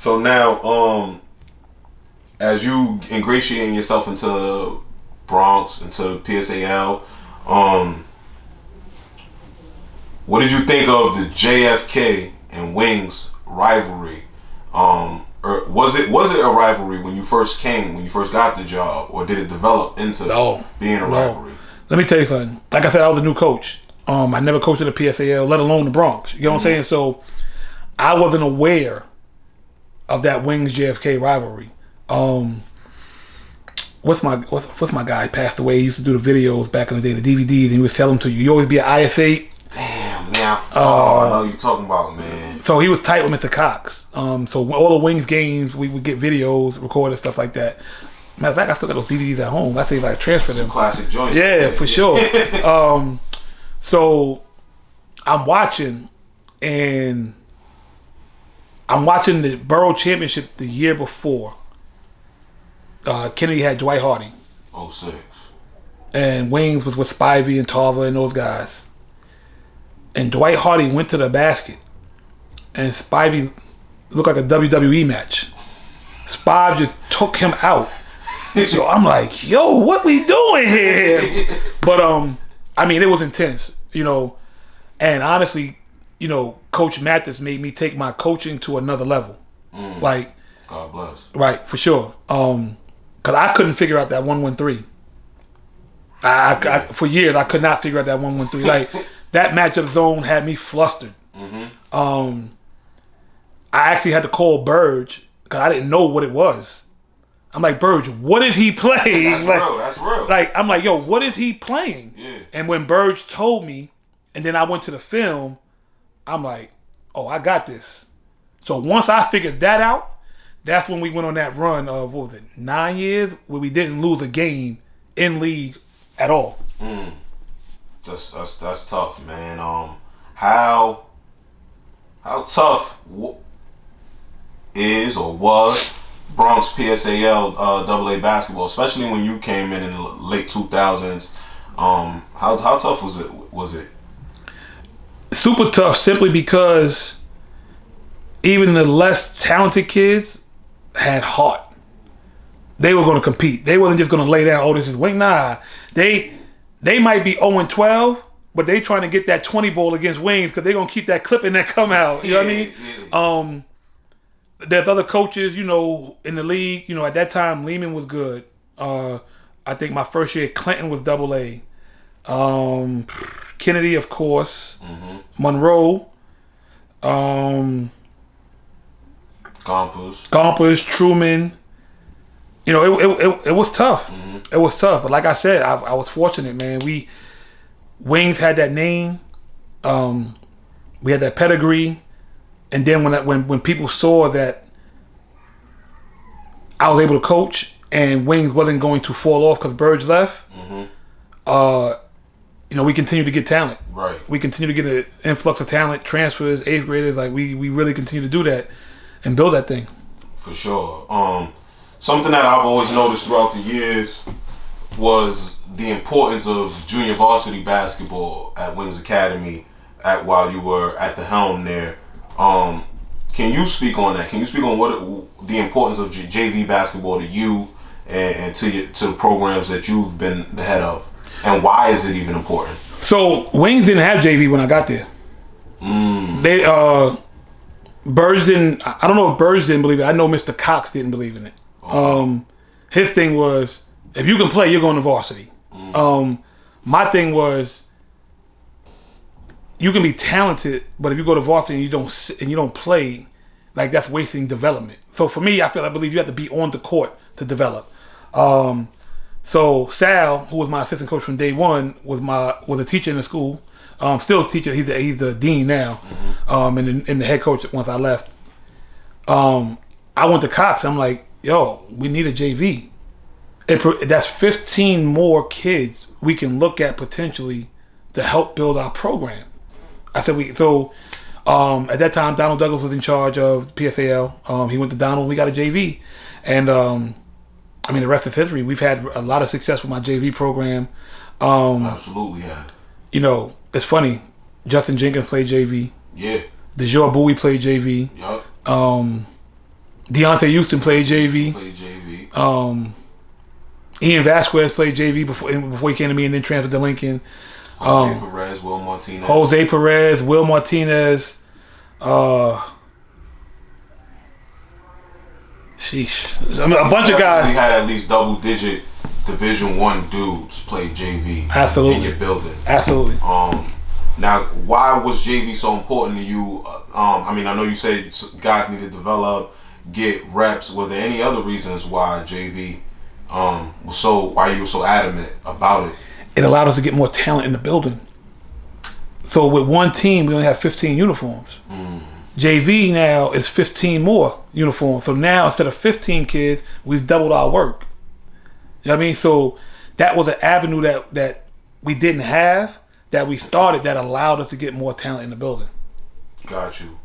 So now, as you ingratiating yourself into the Bronx, into PSAL, what did you think of the JFK and Wings rivalry? Or was it a rivalry when you first got the job, or did it develop into being a rivalry? Let me tell you something. Like I said, I was a new coach. I never coached at the PSAL, let alone the Bronx. You know what I'm saying? So I wasn't aware of that Wings JFK rivalry. What's my guy? He passed away. He used to do the videos back in the day, the DVDs, and he would sell them to you. You always be at IS8. Damn, man. I know you're talking about, man. So he was tight with Mr. Cox. So all the Wings games, we would get videos, recorded, stuff like that. Matter of fact, I still got those DVDs at home. I think if I transfer them. Classic joints. Yeah, for sure. So I'm watching, and I'm watching the Borough Championship the year before. Kennedy had Dwight Hardy. 06. And Wings was with Spivey and Tarver and those guys. And Dwight Hardy went to the basket, and Spivey looked like a WWE match. Spive just took him out. So I'm like, yo, what we doing here? But I mean, it was intense, and honestly, Coach Mathis made me take my coaching to another level. Like, God bless. Right, for sure. Cause I couldn't figure out that 1-1-3. I for years I could not figure out that 1-1-3. Like that matchup zone had me flustered. I actually had to call Burge because I didn't know what it was. I'm like, Burge, what is he playing? That's real. Like, I'm like, yo, what is he playing? Yeah. And when Burge told me, and then I went to the film, I'm like, oh, I got this. So once I figured that out, that's when we went on that run of, 9 years, where we didn't lose a game in league at all. That's tough, man. How tough is or was Bronx PSAL AA basketball, especially when you came in the late 2000s? How tough was it? Super tough, simply because even the less talented kids had heart. They were going to compete. They wasn't just going to lay down, oh, this is wing. Nah, they might be 0-12, but they trying to get that 20 ball against Wings because they're going to keep that clipping that come out. You know what I mean? There's other coaches, in the league. At that time, Lehman was good. I think my first year, Clinton was AA. Kennedy, of course. Monroe. Gompers, Truman. It was tough. It was tough. But like I said, I was fortunate, man. Wings had that name. We had that pedigree. And then when people saw that I was able to coach and Wings wasn't going to fall off because Burge left, we continued to get talent. Right. We continue to get an influx of talent, transfers, 8th graders. Like we really continue to do that and build that thing. For sure. Something that I've always noticed throughout the years was the importance of junior varsity basketball at Wings Academy while you were at the helm there. Can you speak on that? Can you speak on what the importance of JV basketball to you and to the programs that you've been the head of, and why is it even important? So Wings didn't have JV when I got there. They Burge didn't. I don't know if Burge didn't believe it. I know Mr. Cox didn't believe in it. His thing was, if you can play, you're going to varsity. My thing was, you can be talented, but if you go to varsity and you don't play, like that's wasting development. So for me, I believe you have to be on the court to develop. So Sal, who was my assistant coach from day one, was a teacher in the school. Still a teacher. He's the dean now, and the head coach once I left. I went to Cox. I'm like, yo, we need a JV. That's 15 more kids we can look at potentially to help build our program. I said at that time Donald Douglas was in charge of PSAL. He went to Donald. We got a JV, and the rest is history. We've had a lot of success with my JV program. Absolutely, yeah. It's funny. Justin Jenkins played JV. Yeah. DeJour Bowie played JV. Yup. Deontay Houston played JV. Played JV. Ian Vasquez played JV before he came to me and then transferred to Lincoln. Jose Perez, Will Martinez. Jose Perez, Will Martinez. Sheesh. I mean, a bunch of guys. We had at least double-digit Division I dudes play JV. Absolutely. In your building. Absolutely. Now, why was JV so important to you? I mean, I know you said guys need to develop, get reps. Were there any other reasons why JV why you were so adamant about it? It allowed us to get more talent in the building. So with one team, we only have 15 uniforms. JV now is 15 more uniforms. So now instead of 15 kids, we've doubled our work. You know what I mean? So that was an avenue that we didn't have, that we started, that allowed us to get more talent in the building. Got you.